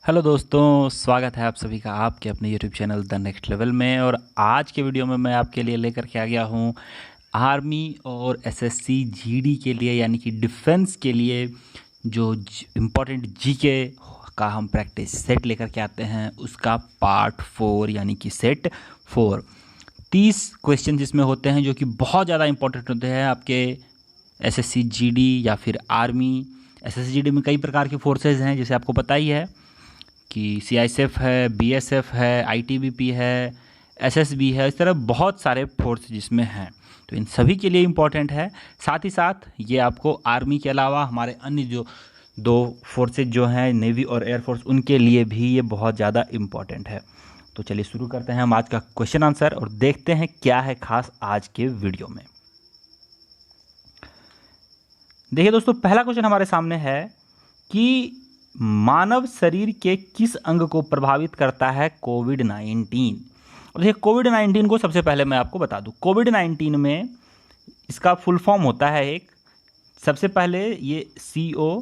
Hello दोस्तों, स्वागत है आप सभी का आपके अपने YouTube channel the next level में। और आज के वीडियो में मैं आपके लिए लेकर के आ गया हूँ आर्मी और एसएससी जीडी के लिए, यानी कि डिफेंस के लिए जो इम्पोर्टेंट जीके का हम प्रैक्टिस सेट लेकर के आते हैं, उसका पार्ट 4 यानी कि सेट 4। 30 क्वेश्चन जिसमें होते हैं जो कि बहुत ज़्यादा इंपॉर्टेंट होते हैं आपके एसएससी जीडी या फिर आर्मी। एसएससी जीडी में कई प्रकार के फोर्सेज हैं, जैसे आपको पता ही है कि सीआईएसएफ है, बीएसएफ है, आईटीबीपी है, एसएसबी है, इस तरह बहुत सारे फोर्स जिसमें हैं, तो इन सभी के लिए इम्पोर्टेंट है। साथ ही साथ ये आपको आर्मी के अलावा हमारे अन्य जो दो फोर्सेज जो हैं, नेवी और एयरफोर्स, उनके लिए भी ये बहुत ज़्यादा इम्पोर्टेंट है। तो चलिए शुरू करते हैं हम आज का क्वेश्चन आंसर और देखते हैं क्या है खास आज के वीडियो में। देखिए दोस्तों, पहला क्वेश्चन हमारे सामने है कि मानव शरीर के किस अंग को प्रभावित करता है कोविड-19। और देखिए, कोविड-19 को सबसे पहले मैं आपको बता दूं, कोविड-19 में इसका फुल फॉर्म होता है एक, सबसे पहले ये COVID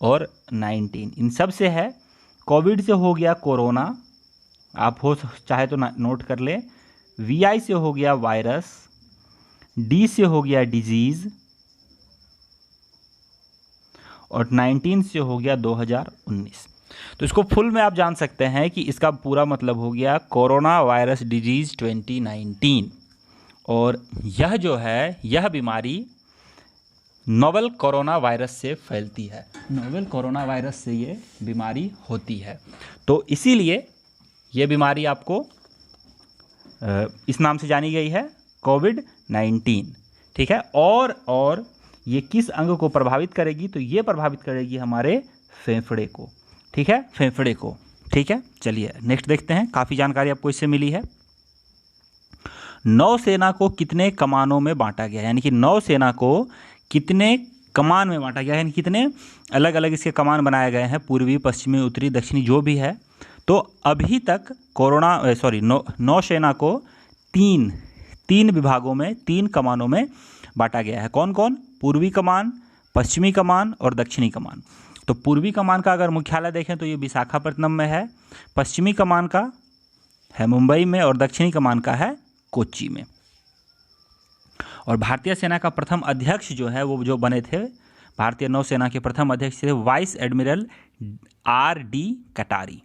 और 19 इन सब से है। कोविड से हो गया कोरोना, आप हो चाहे तो नोट कर ले। VI से हो गया वायरस, D से हो गया डिजीज़ और 19 से हो गया 2019। तो इसको फुल में आप जान सकते हैं कि इसका पूरा मतलब हो गया कोरोना वायरस डिजीज़ 2019। और यह जो है, यह बीमारी नोवेल कोरोना वायरस से फैलती है। नोवेल कोरोना वायरस से ये बीमारी होती है, तो इसीलिए ये बीमारी आपको इस नाम से जानी गई है, कोविड-19। ठीक है। और ये किस अंग को प्रभावित करेगी, तो ये प्रभावित करेगी हमारे फेफड़े को। ठीक है, फेफड़े को। ठीक है, चलिए नेक्स्ट देखते हैं। काफ़ी जानकारी आपको इससे मिली है। नौसेना को कितने कमानों में बांटा गया, यानी कि नौसेना को कितने कमान में बांटा गया, यानी कितने अलग अलग इसके कमान बनाए गए हैं, पूर्वी, पश्चिमी, उत्तरी, दक्षिणी, जो भी है। तो अभी तक नौसेना को तीन विभागों में, 3 कमानों में बांटा गया है। कौन कौन? पूर्वी कमान, पश्चिमी कमान और दक्षिणी कमान। तो पूर्वी कमान का अगर मुख्यालय देखें तो ये विशाखापट्टनम में है, पश्चिमी कमान का है मुंबई में और दक्षिणी कमान का है कोच्चि में। और भारतीय सेना का प्रथम अध्यक्ष जो है, वो जो बने थे, भारतीय नौसेना के प्रथम अध्यक्ष थे वाइस एडमिरल RD कटारी।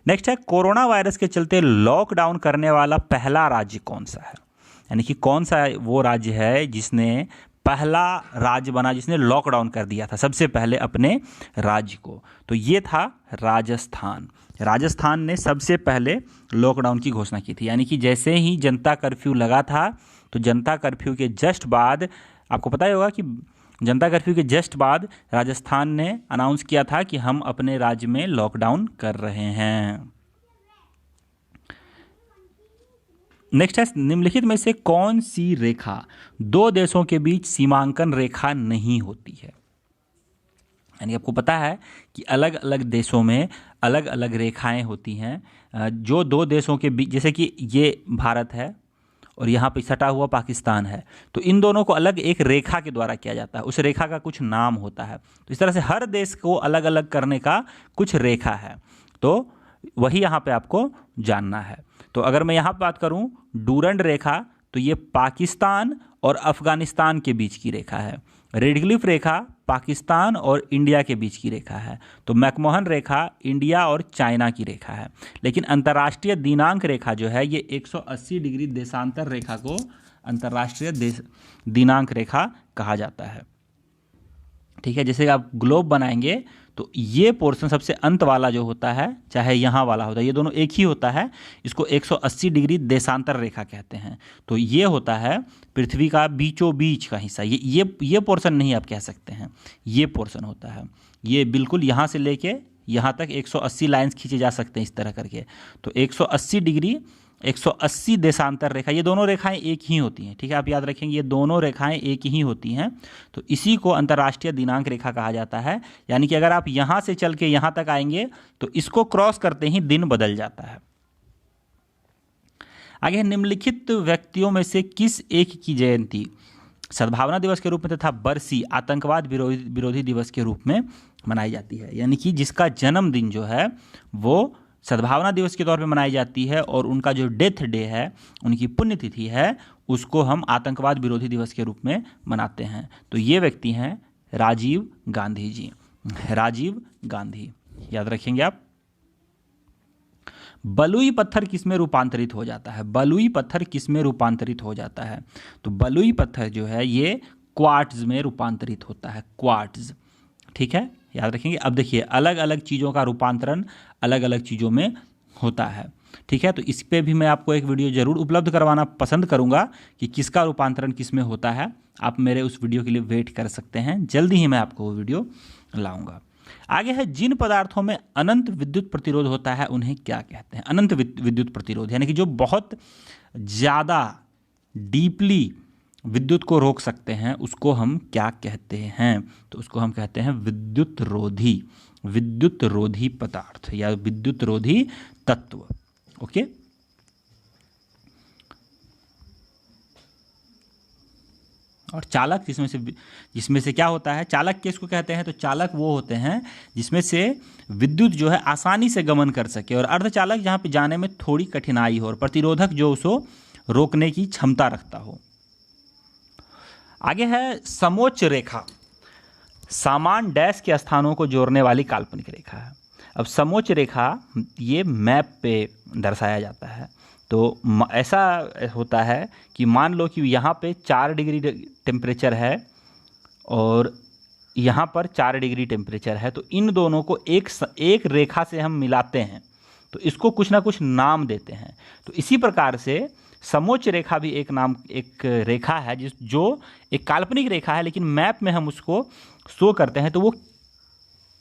नेक्स्ट है, कोरोना वायरस के चलते लॉकडाउन करने वाला पहला राज्य कौन सा है, यानी कि कौन सा वो राज्य है जिसने पहला राज्य बना जिसने लॉकडाउन कर दिया था सबसे पहले अपने राज्य को। तो ये था राजस्थान। राजस्थान ने सबसे पहले लॉकडाउन की घोषणा की थी, यानी कि जैसे ही जनता कर्फ्यू लगा था, तो जनता कर्फ्यू के जस्ट बाद, आपको पता ही होगा कि जनता कर्फ्यू के जस्ट बाद राजस्थान ने अनाउंस किया था कि हम अपने राज्य में लॉकडाउन कर रहे हैं। नेक्स्ट है, निम्नलिखित में से कौन सी रेखा 2 देशों के बीच सीमांकन रेखा नहीं होती है, यानी आपको पता है कि अलग अलग देशों में अलग अलग रेखाएं होती हैं जो 2 देशों के बीच, जैसे कि ये भारत है और यहाँ पे सटा हुआ पाकिस्तान है, तो इन दोनों को अलग एक रेखा के द्वारा किया जाता है, उस रेखा का कुछ नाम होता है। तो इस तरह से हर देश को अलग अलग करने का कुछ रेखा है, तो वही यहाँ पे आपको जानना है। तो अगर मैं यहाँ बात करूँ डूरंड रेखा, तो ये पाकिस्तान और अफगानिस्तान के बीच की रेखा है। रेड क्लिफ रेखा पाकिस्तान और इंडिया के बीच की रेखा है। तो मैकमोहन रेखा इंडिया और चाइना की रेखा है। लेकिन अंतर्राष्ट्रीय दिनांक रेखा जो है, ये 180 डिग्री देशांतर रेखा को अंतर्राष्ट्रीय दिनांक रेखा कहा जाता है। ठीक है, जैसे आप ग्लोब बनाएंगे तो ये पोर्शन सबसे अंत वाला जो होता है, चाहे यहाँ वाला होता है, ये दोनों एक ही होता है, इसको 180 डिग्री देशांतर रेखा कहते हैं। तो ये होता है पृथ्वी का बीचों बीच का हिस्सा। ये पोर्शन नहीं आप कह सकते हैं, ये पोर्शन होता है, ये बिल्कुल यहाँ से लेके यहाँ तक 180 लाइन्स खींचे जा सकते हैं इस तरह करके। तो 180 डिग्री 180 देशांतर रेखा, ये दोनों रेखाएं एक ही होती हैं। ठीक है, आप याद रखेंगे ये दोनों रेखाएं एक ही होती हैं। तो इसी को अंतर्राष्ट्रीय दिनांक रेखा कहा जाता है। यानी कि अगर आप यहाँ से चल के यहाँ तक आएंगे तो इसको क्रॉस करते ही दिन बदल जाता है। आगे, निम्नलिखित व्यक्तियों में से किस एक की जयंती सद्भावना दिवस के रूप में तथा बरसी आतंकवाद विरोधी दिवस के रूप में मनाई जाती है। यानी कि जिसका जन्मदिन जो है वो सद्भावना दिवस के तौर पे मनाई जाती है और उनका जो डेथ डे है, उनकी पुण्यतिथि है, उसको हम आतंकवाद विरोधी दिवस के रूप में मनाते हैं। तो ये व्यक्ति हैं राजीव गांधी जी। राजीव गांधी याद रखेंगे आप। बलुई पत्थर किसमें रूपांतरित हो जाता है? बलुई पत्थर किसमें रूपांतरित हो जाता है? तो बलुई पत्थर जो है ये क्वार्ट्ज में रूपांतरित होता है, क्वार्ट्ज। ठीक है, याद रखेंगे। अब देखिए, अलग अलग चीज़ों का रूपांतरण अलग अलग चीज़ों में होता है। ठीक है, तो इस पे भी मैं आपको एक वीडियो जरूर उपलब्ध करवाना पसंद करूंगा कि किसका रूपांतरण किस में होता है। आप मेरे उस वीडियो के लिए वेट कर सकते हैं, जल्दी ही मैं आपको वो वीडियो लाऊंगा। आगे है, जिन पदार्थों में अनंत विद्युत प्रतिरोध होता है उन्हें क्या कहते हैं? अनंत विद्युत प्रतिरोध यानी कि जो बहुत ज़्यादा डीपली विद्युत को रोक सकते हैं, उसको हम क्या कहते हैं? तो उसको हम कहते हैं विद्युत रोधी, विद्युत रोधी पदार्थ या विद्युत रोधी तत्व। ओके, और चालक जिसमें से क्या होता है? चालक किसको कहते हैं? तो चालक वो होते हैं जिसमें से विद्युत जो है आसानी से गमन कर सके, और अर्धचालक जहाँ पे जाने में थोड़ी कठिनाई हो, और प्रतिरोधक जो उसको रोकने की क्षमता रखता हो। आगे है, समोच्च रेखा समान डैश के स्थानों को जोड़ने वाली काल्पनिक रेखा है। अब समोच्च रेखा ये मैप पे दर्शाया जाता है। तो ऐसा होता है कि मान लो कि यहाँ पे 4 डिग्री टेम्परेचर है और यहाँ पर 4 डिग्री टेम्परेचर है, तो इन दोनों को एक रेखा से हम मिलाते हैं, तो इसको कुछ ना कुछ नाम देते हैं। तो इसी प्रकार से समोच्च रेखा भी एक रेखा है जो एक काल्पनिक रेखा है, लेकिन मैप में हम उसको शो करते हैं, तो वो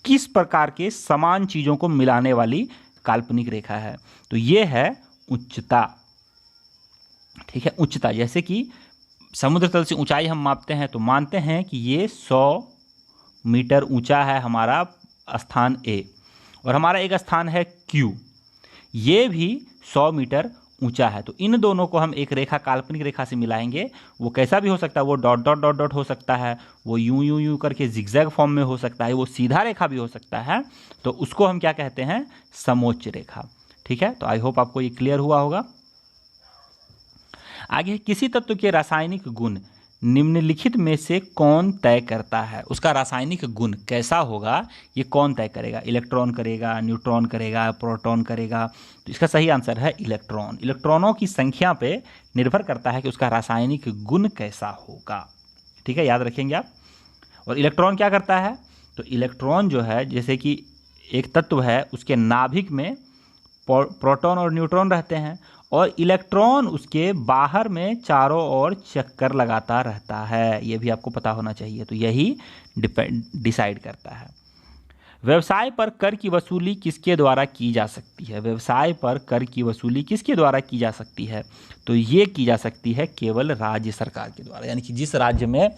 किस प्रकार के समान चीज़ों को मिलाने वाली काल्पनिक रेखा है? तो ये है उच्चता। ठीक है, उच्चता। जैसे कि समुद्र तल से ऊंचाई हम मापते हैं, तो मानते हैं कि ये 100 मीटर ऊंचा है हमारा स्थान A, और हमारा एक स्थान है Q, ये भी 100 मीटर ऊंचा है। तो इन दोनों को हम एक रेखा, काल्पनिक रेखा से मिलाएंगे। वो कैसा भी हो सकता है, वो डॉट डॉट डॉट डॉट हो सकता है, वो यूं यूं यूं करके जिगजैग फॉर्म में हो सकता है, वो सीधा रेखा भी हो सकता है। तो उसको हम क्या कहते हैं? समोच्च रेखा। ठीक है, तो आई होप आपको ये क्लियर हुआ होगा। आगे, किसी तत्व के रासायनिक गुण निम्नलिखित में से कौन तय करता है? उसका रासायनिक गुण कैसा होगा, ये कौन तय करेगा? इलेक्ट्रॉन करेगा, न्यूट्रॉन करेगा, प्रोटॉन करेगा? तो इसका सही आंसर है इलेक्ट्रॉन। इलेक्ट्रॉनों की संख्या पे निर्भर करता है कि उसका रासायनिक गुण कैसा होगा। ठीक है, याद रखेंगे आप। और इलेक्ट्रॉन क्या करता है? तो इलेक्ट्रॉन जो है, जैसे कि एक तत्व है, उसके नाभिक में प्रोटॉन और न्यूट्रॉन रहते हैं, और इलेक्ट्रॉन उसके बाहर में चारों ओर चक्कर लगाता रहता है। यह भी आपको पता होना चाहिए। तो यही डिसाइड करता है। व्यवसाय पर कर की वसूली किसके द्वारा की जा सकती है? व्यवसाय पर कर की वसूली किसके द्वारा की जा सकती है? तो ये की जा सकती है केवल राज्य सरकार के द्वारा। यानी कि जिस राज्य में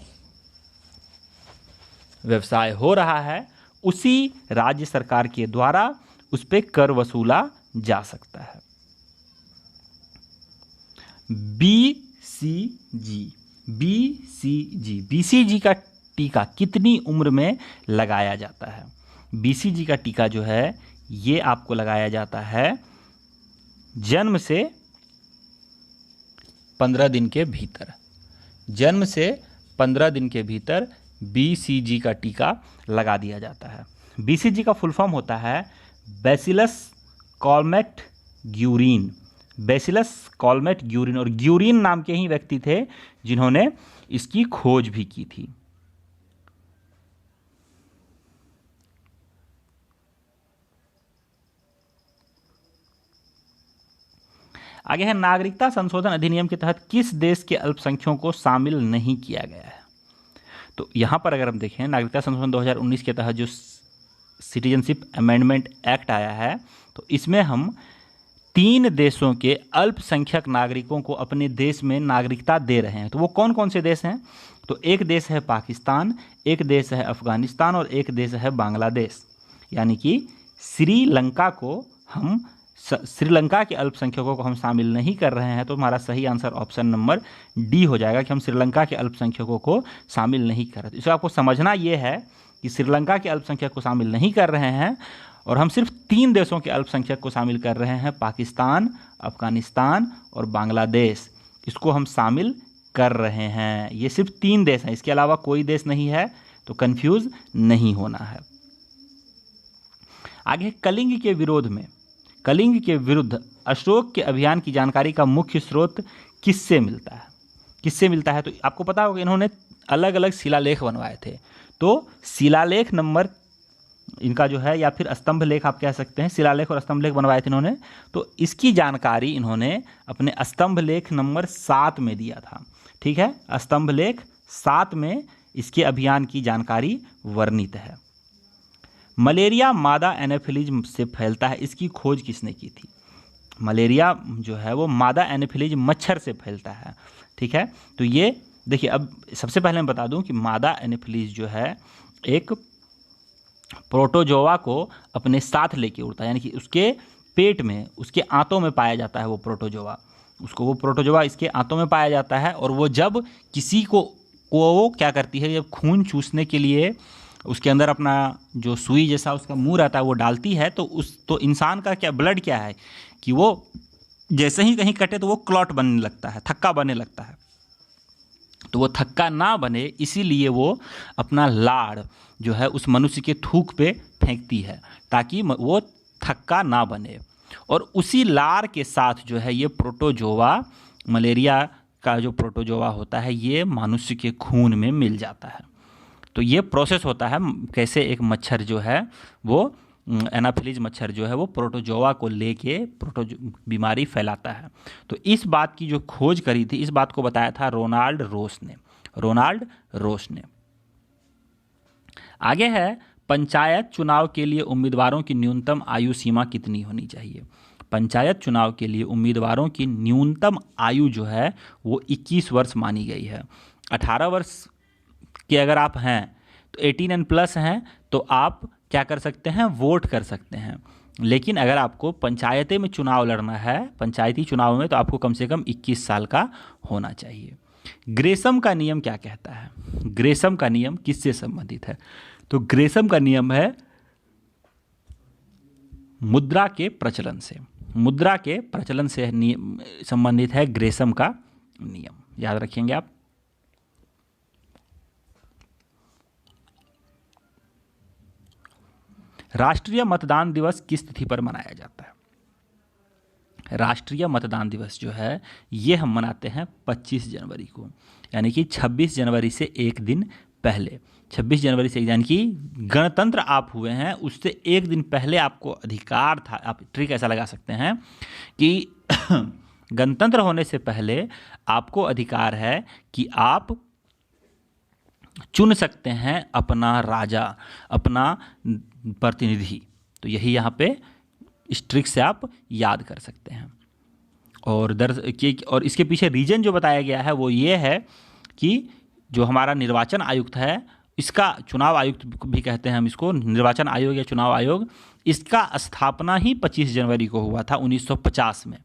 व्यवसाय हो रहा है, उसी राज्य सरकार के द्वारा उस पर कर वसूला जा सकता है। बीसीजी का टीका कितनी उम्र में लगाया जाता है? बीसीजी का टीका जो है ये आपको लगाया जाता है जन्म से 15 दिन के भीतर। जन्म से 15 दिन के भीतर बीसीजी का टीका लगा दिया जाता है। बीसीजी का फुल फॉर्म होता है बैसिलस कॉलमेट ग्यूरिन। बैसिलस कॉलमेट ग्यूरिन, और ग्यूरिन नाम के ही व्यक्ति थे जिन्होंने इसकी खोज भी की थी। आगे है, नागरिकता संशोधन अधिनियम के तहत किस देश के अल्पसंख्यकों को शामिल नहीं किया गया है? तो यहां पर अगर हम देखें, नागरिकता संशोधन 2019 के तहत जो सिटीजनशिप अमेंडमेंट एक्ट आया है, तो इसमें हम 3 देशों के अल्पसंख्यक नागरिकों को अपने देश में नागरिकता दे रहे हैं। तो वो कौन कौन से देश हैं? तो एक देश है पाकिस्तान, एक देश है अफगानिस्तान, और एक देश है बांग्लादेश। यानी कि श्रीलंका को हम श्रीलंका के अल्पसंख्यकों को हम शामिल नहीं कर रहे हैं, तो हमारा सही आंसर ऑप्शन नंबर डी हो जाएगा कि हम श्रीलंका के अल्पसंख्यकों को शामिल नहीं कर रहे। इसको आपको समझना ये है कि श्रीलंका के अल्पसंख्यक को शामिल नहीं कर रहे हैं और हम सिर्फ 3 देशों के अल्पसंख्यक को शामिल कर रहे हैं, पाकिस्तान, अफगानिस्तान और बांग्लादेश। इसको हम शामिल कर रहे हैं। ये सिर्फ 3 देश हैं, इसके अलावा कोई देश नहीं है, तो कंफ्यूज नहीं होना है। आगे कलिंग के विरोध में, कलिंग के विरुद्ध अशोक के अभियान की जानकारी का मुख्य स्रोत किससे मिलता है? किससे मिलता है? तो आपको पता होगा इन्होंने अलग अलग शिलालेख बनवाए थे, तो शिलालेख नंबर इनका जो है, या फिर स्तंभ लेख आप कह सकते हैं, शिलालेख और स्तंभ लेख बनवाए थे इन्होंने, तो इसकी जानकारी इन्होंने अपने स्तंभ लेख नंबर 7 में दिया था। ठीक है, स्तंभ लेख 7 में इसके अभियान की जानकारी वर्णित है। मलेरिया मादा एनोफिलीज से फैलता है, इसकी खोज किसने की थी? मलेरिया जो है वो मादा एनोफिलीज मच्छर से फैलता है। ठीक है, तो ये देखिए, अब सबसे पहले मैं बता दूं कि मादा एनोफिलीज जो है एक प्रोटोजोआ को अपने साथ लेके उड़ता है, यानी कि उसके पेट में, उसके आंतों में पाया जाता है वो प्रोटोजोआ। वो प्रोटोजोआ इसके आंतों में पाया जाता है, और वो जब किसी को वो क्या करती है, जब खून चूसने के लिए उसके अंदर अपना जो सुई जैसा उसका मुंह रहता है वो डालती है, तो इंसान का क्या ब्लड क्या है कि वो जैसे ही कहीं कटे तो वो क्लॉट बनने लगता है, थक्का बनने लगता है। तो वो थक्का ना बने इसीलिए वो अपना लाड़ जो है उस मनुष्य के थूक पे फेंकती है, ताकि वो थक्का ना बने। और उसी लार के साथ जो है ये प्रोटोजोआ, मलेरिया का जो प्रोटोजोआ होता है, ये मनुष्य के खून में मिल जाता है। तो ये प्रोसेस होता है कैसे एक मच्छर जो है वो एनाफिलीज मच्छर जो है वो प्रोटोजोआ को लेके बीमारी फैलाता है। तो इस बात की जो खोज करी थी, इस बात को बताया था रोनाल्ड रोस ने। आगे है, पंचायत चुनाव के लिए उम्मीदवारों की न्यूनतम आयु सीमा कितनी होनी चाहिए? पंचायत चुनाव के लिए उम्मीदवारों की न्यूनतम आयु जो है वो 21 वर्ष मानी गई है। 18 वर्ष के अगर आप हैं तो 18 एंड प्लस हैं तो आप क्या कर सकते हैं, वोट कर सकते हैं। लेकिन अगर आपको पंचायती में चुनाव लड़ना है, पंचायती चुनाव में, तो आपको कम से कम 21 साल का होना चाहिए। ग्रेसम का नियम क्या कहता है? ग्रेसम का नियम किससे संबंधित है? तो ग्रेसम का नियम है मुद्रा के प्रचलन से, मुद्रा के प्रचलन से संबंधित है ग्रेसम का नियम, याद रखेंगे आप। राष्ट्रीय मतदान दिवस किस तिथि पर मनाया जाता है? राष्ट्रीय मतदान दिवस जो है ये हम मनाते हैं 25 जनवरी को, यानी कि 26 जनवरी से एक दिन पहले। 26 जनवरी से, यानी कि गणतंत्र आप हुए हैं उससे एक दिन पहले आपको अधिकार था, आप ट्रिक ऐसा लगा सकते हैं कि गणतंत्र होने से पहले आपको अधिकार है कि आप चुन सकते हैं अपना राजा, अपना प्रतिनिधि। तो यही यहाँ पे इस ट्रिक से आप याद कर सकते हैं। और इसके पीछे रीजन जो बताया गया है वो ये है कि जो हमारा निर्वाचन आयुक्त है, इसका चुनाव आयुक्त भी कहते हैं हम इसको, निर्वाचन आयोग या चुनाव आयोग, इसका स्थापना ही 25 जनवरी को हुआ था 1950 में।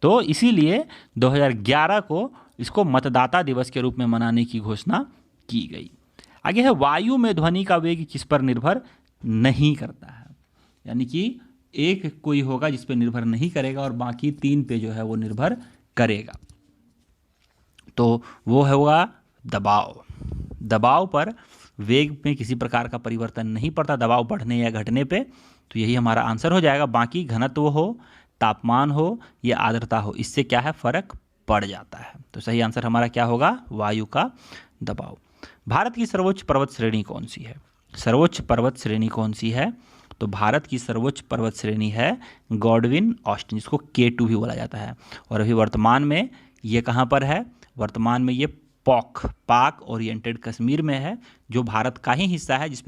तो इसीलिए 2011 को इसको मतदाता दिवस के रूप में मनाने की घोषणा की गई। आगे है, वायु में ध्वनि का वेग किस पर निर्भर नहीं करता है? यानी कि एक कोई होगा जिस पे निर्भर नहीं करेगा और बाकी 3 पे जो है वो निर्भर करेगा। तो वो होगा दबाव। दबाव पर वेग में किसी प्रकार का परिवर्तन नहीं पड़ता, दबाव बढ़ने या घटने पे। तो यही हमारा आंसर हो जाएगा। बाकी घनत्व हो, तापमान हो या आर्द्रता हो, इससे क्या है, फर्क पड़ जाता है। तो सही आंसर हमारा क्या होगा, वायु का दबाव। भारत की सर्वोच्च पर्वत श्रेणी कौन सी है? सर्वोच्च पर्वत श्रेणी कौन सी है? तो भारत की सर्वोच्च पर्वत श्रेणी है गॉडविन ऑस्टिन, जिसको K2 भी बोला जाता है। और अभी वर्तमान में ये कहाँ पर है? वर्तमान में ये पाक ओरिएंटेड कश्मीर में है, जो भारत का ही हिस्सा है, जिस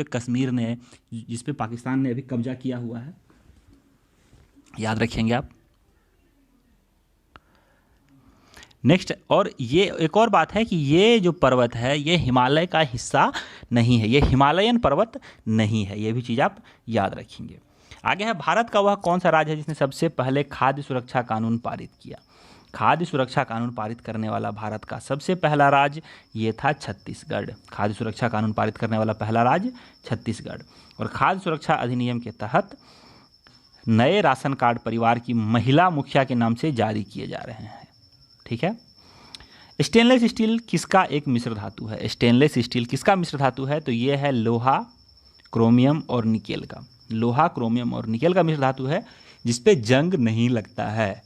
पे पाकिस्तान ने अभी कब्जा किया हुआ है। याद रखेंगे आप। नेक्स्ट, और ये एक और बात है कि ये जो पर्वत है ये हिमालय का हिस्सा नहीं है, ये हिमालयन पर्वत नहीं है, ये भी चीज़ आप याद रखेंगे। आगे है, भारत का वह कौन सा राज्य है जिसने सबसे पहले खाद्य सुरक्षा कानून पारित किया? खाद्य सुरक्षा कानून पारित करने वाला भारत का सबसे पहला राज्य ये था छत्तीसगढ़। खाद्य सुरक्षा कानून पारित करने वाला पहला राज्य छत्तीसगढ़। और खाद्य सुरक्षा अधिनियम के तहत नए राशन कार्ड परिवार की महिला मुखिया के नाम से जारी किए जा रहे हैं। ठीक है। स्टेनलेस स्टील किसका एक मिश्र धातु है? स्टेनलेस स्टील किसका मिश्र धातु है? तो ये है लोहा, क्रोमियम और निकेल का। लोहा, क्रोमियम और निकेल का मिश्र धातु है जिसपे जंग नहीं लगता है।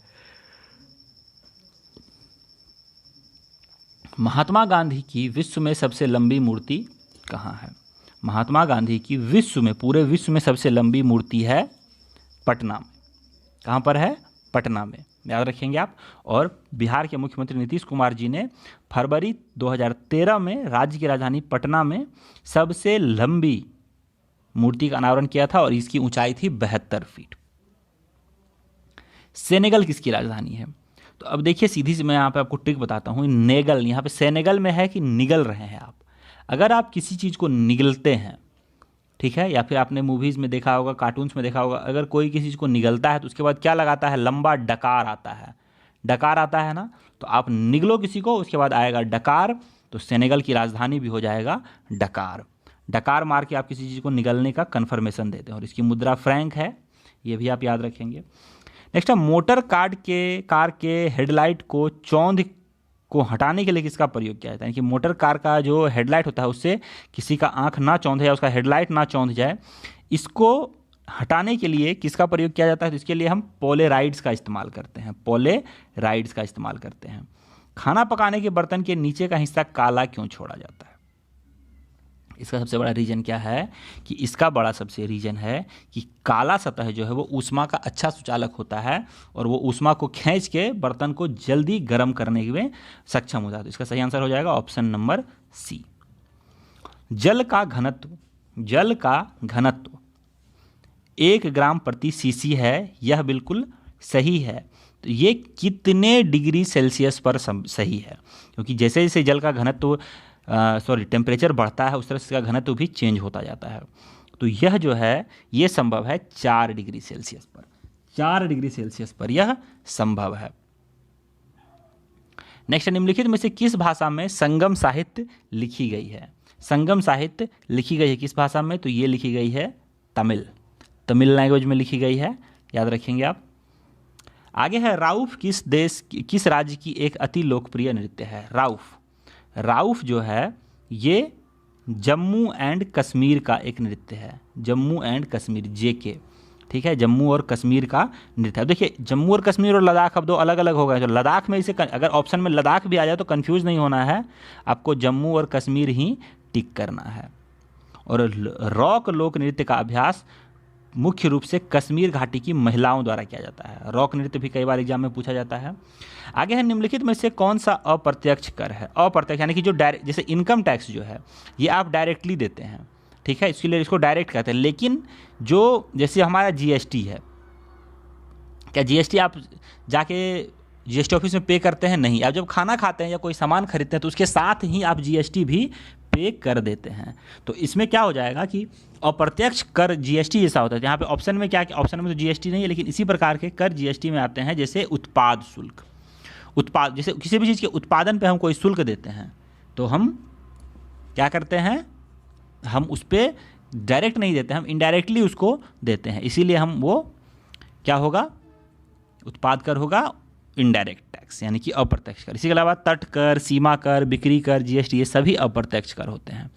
महात्मा गांधी की विश्व में सबसे लंबी मूर्ति कहाँ है? महात्मा गांधी की विश्व में, पूरे विश्व में सबसे लंबी मूर्ति है पटना में। कहाँ पर है? पटना में, याद रखेंगे आप। और बिहार के मुख्यमंत्री नीतीश कुमार जी ने फरवरी 2013 में राज्य की राजधानी पटना में सबसे लंबी मूर्ति का अनावरण किया था और इसकी ऊंचाई थी 72 फीट। सेनेगल किसकी राजधानी है? तो अब देखिए, सीधी सी मैं यहाँ पे आपको ट्रिक बताता हूँ। नेगल, यहाँ पे सेनेगल में है कि निगल रहे हैं आप। अगर आप किसी चीज़ को निगलते हैं, ठीक है, या फिर आपने मूवीज़ में देखा होगा, कार्टून्स में देखा होगा, अगर कोई किसी चीज़ को निगलता है तो उसके बाद क्या लगाता है? लंबा डकार आता है। डकार आता है ना, तो आप निगलो किसी को, उसके बाद आएगा डकार, तो सेनेगल की राजधानी भी हो जाएगा डकार। डकार मार के आप किसी चीज़ को निगलने का कन्फर्मेशन देते हैं और इसकी मुद्रा फ्रैंक है, ये भी आप याद रखेंगे। नेक्स्ट है, मोटर कार के हेडलाइट को चौंध को हटाने के लिए किसका प्रयोग किया जाता है? यानी कि मोटर कार का जो हेडलाइट होता है उससे किसी का आंख ना चौंधे या उसका हेडलाइट ना चौंध जाए, इसको हटाने के लिए किसका प्रयोग किया जाता है? तो इसके लिए हम पोलेराइड्स का इस्तेमाल करते हैं। पोलेराइड्स का इस्तेमाल करते हैं। खाना पकाने के बर्तन के नीचे का हिस्सा काला क्यों छोड़ा जाता है? इसका सबसे बड़ा रीजन क्या है कि इसका बड़ा सबसे रीजन है कि काला सतह जो है वो ऊष्मा का अच्छा सुचालक होता है और वो ऊष्मा को खींच के बर्तन को जल्दी गर्म करने में सक्षम होता है। तो इसका सही आंसर हो जाएगा ऑप्शन नंबर सी। जल का घनत्व 1 ग्राम प्रति सीसी है, यह बिल्कुल सही है। तो ये कितने डिग्री सेल्सियस पर सही है? क्योंकि जैसे जैसे जल का घनत्व टेम्परेचर बढ़ता है उस तरह से इसका घनत्व भी चेंज होता जाता है। तो यह जो है ये संभव है 4 डिग्री सेल्सियस पर। 4 डिग्री सेल्सियस पर यह संभव है। नेक्स्ट, निम्नलिखित में से किस भाषा में संगम साहित्य लिखी गई है? संगम साहित्य लिखी गई है किस भाषा में? तो ये लिखी गई है तमिल लैंग्वेज में लिखी गई है, याद रखेंगे आप। आगे है, राउफ किस राज्य की एक अति लोकप्रिय नृत्य है? राउफ जो है ये जम्मू एंड कश्मीर का एक नृत्य है। जम्मू एंड कश्मीर, JK, ठीक है, जम्मू और कश्मीर का नृत्य है। देखिए, जम्मू और कश्मीर और लद्दाख अब 2 अलग अलग हो गए। तो लद्दाख में इसे अगर ऑप्शन में लद्दाख भी आ जाए तो कंफ्यूज नहीं होना है, आपको जम्मू और कश्मीर ही टिक करना है। और रॉक लोक नृत्य का अभ्यास मुख्य रूप से कश्मीर घाटी की महिलाओं द्वारा किया जाता है। रॉक नृत्य भी कई बार एग्जाम में पूछा जाता है। आगे है, निम्नलिखित में से कौन सा अप्रत्यक्ष कर है? अप्रत्यक्ष यानी कि जो डायरेक्ट, जैसे इनकम टैक्स जो है ये आप डायरेक्टली देते हैं, ठीक है, इसके लिए इसको डायरेक्ट कहते हैं। लेकिन जो जैसे हमारा GST है, क्या GST आप जाके GST ऑफिस में पे करते हैं? नहीं। आप जब खाना खाते हैं या कोई सामान खरीदते हैं तो उसके साथ ही आप GST भी पे कर देते हैं। तो इसमें क्या हो जाएगा कि अप्रत्यक्ष कर GST जैसा होता है। यहाँ पे ऑप्शन में क्या, ऑप्शन में तो GST नहीं है, लेकिन इसी प्रकार के कर GST में आते हैं। जैसे उत्पाद शुल्क, जैसे किसी भी चीज़ के उत्पादन पे हम कोई शुल्क देते हैं तो हम क्या करते हैं, हम उस पर डायरेक्ट नहीं देते, हम इनडायरेक्टली उसको देते हैं। इसीलिए हम वो क्या होगा, उत्पाद कर होगा इनडायरेक्ट टैक्स, यानी कि अप्रत्यक्ष कर। इसी के अलावा तट कर, सीमा कर, बिक्री कर, GST, ये सभी अप्रत्यक्ष कर होते हैं।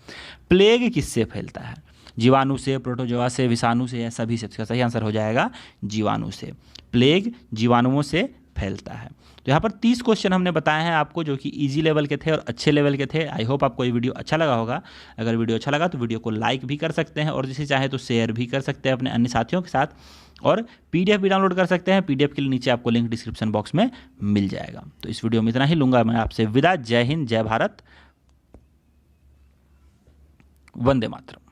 प्लेग किससे फैलता है? जीवाणु से, प्रोटोजोआ से, विषाणु से, या सभी से? इसका सही आंसर हो जाएगा जीवाणु से। प्लेग जीवाणुओं से फैलता है। तो यहाँ पर 30 क्वेश्चन हमने बताए हैं आपको जो कि इजी लेवल के थे और अच्छे लेवल के थे। आई होप आपको ये वीडियो अच्छा लगा होगा। अगर वीडियो अच्छा लगा तो वीडियो को लाइक भी कर सकते हैं और जिसे चाहे तो शेयर भी कर सकते हैं अपने अन्य साथियों के साथ, और PDF भी डाउनलोड कर सकते हैं। PDF के लिए नीचे आपको लिंक डिस्क्रिप्शन बॉक्स में मिल जाएगा। तो इस वीडियो में इतना ही लूँगा मैं आपसे विदा। जय हिंद, जय भारत, वंदे मातरम।